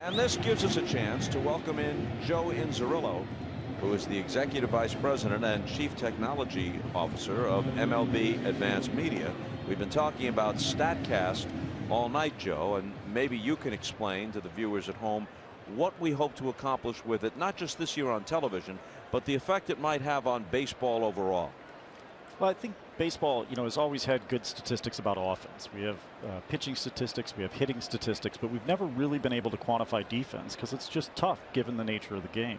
And this gives us a chance to welcome in Joe Inzerillo, who is the Executive Vice President and Chief Technology Officer of MLB Advanced Media. We've been talking about Statcast all night, Joe, and maybe you can explain to the viewers at home what we hope to accomplish with it, not just this year on television, but the effect it might have on baseball overall. Well, I think baseball, has always had good statistics about offense. We have pitching statistics, we have hitting statistics, but we've never really been able to quantify defense because it's just tough given the nature of the game.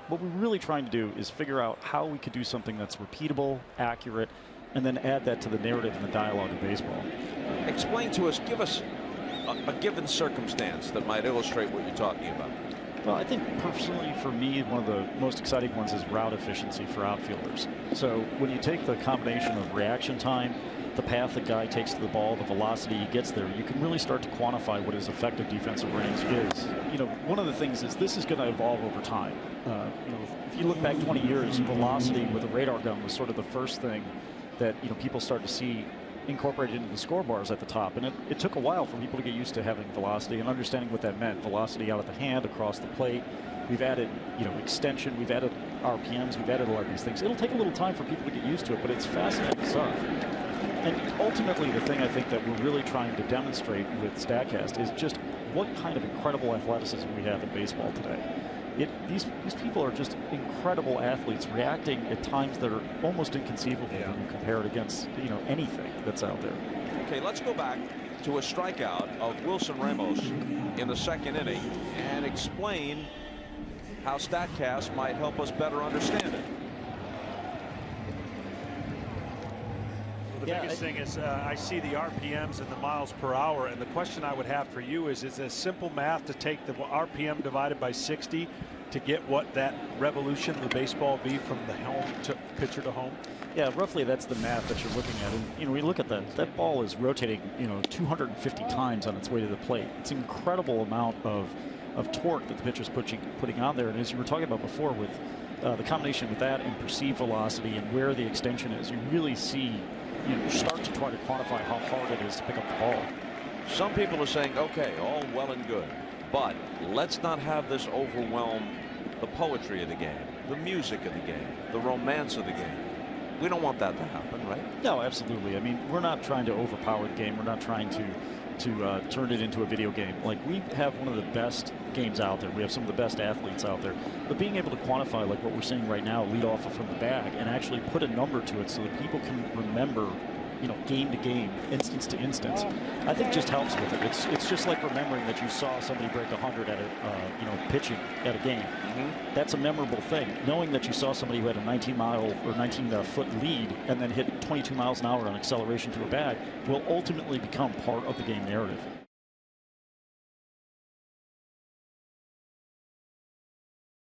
What we're really trying to do is figure out how we could do something that's repeatable, accurate, and then add that to the narrative and the dialogue of baseball. Explain to us, give us a given circumstance that might illustrate what you're talking about. Well, I think personally for me, one of the most exciting ones is route efficiency for outfielders. So when you take the combination of reaction time, the path the guy takes to the ball, the velocity he gets there, you can really start to quantify what his effective defensive range is. One of the things is this is going to evolve over time. If you look back 20 years, velocity with a radar gun was sort of the first thing that people started to see incorporated into the score bars at the top, and it took a while for people to get used to having velocity and understanding what that meant. Velocity out of the hand, across the plate. We've added extension, we've added RPMs, we've added a lot of these things. It'll take a little time for people to get used to it, but it's fascinating stuff. And ultimately the thing I think that we're really trying to demonstrate with Statcast is just what kind of incredible athleticism we have in baseball today. These people are just incredible athletes, reacting at times that are almost inconceivable when you compare it against anything that's out there. Okay, let's go back to a strikeout of Wilson Ramos in the second inning and explain how Statcast might help us better understand it. Well, the biggest thing is I see the RPMs and the miles per hour, and the question I would have for you is it simple math to take the RPM divided by 60 to get what that revolution of the baseball be from the home to pitcher to home? Yeah, roughly that's the math that you're looking at. And we look at that ball is rotating 250 times on its way to the plate. It's an incredible amount of torque that the pitcher's putting on there. And as you were talking about before, with the combination with that and perceived velocity and where the extension is, you really see start to try to quantify how hard it is to pick up the ball. Some people are saying, okay, all well and good, but let's not have this overwhelm the poetry of the game, the music of the game, the romance of the game. We don't want that to happen, right? No, absolutely. I mean, we're not trying to overpower the game. We're not trying to turn it into a video game. Like, we have one of the best games out there. We have some of the best athletes out there. But being able to quantify, like what we're seeing right now, lead off from the bag, and actually put a number to it so that people can remember, game to game, instance to instance, I think just helps with it. It's just like remembering that you saw somebody break 100 at a pitching at a game. That's a memorable thing. Knowing that you saw somebody who had a 19-foot lead and then hit 22 miles an hour on acceleration to a bag will ultimately become part of the game narrative.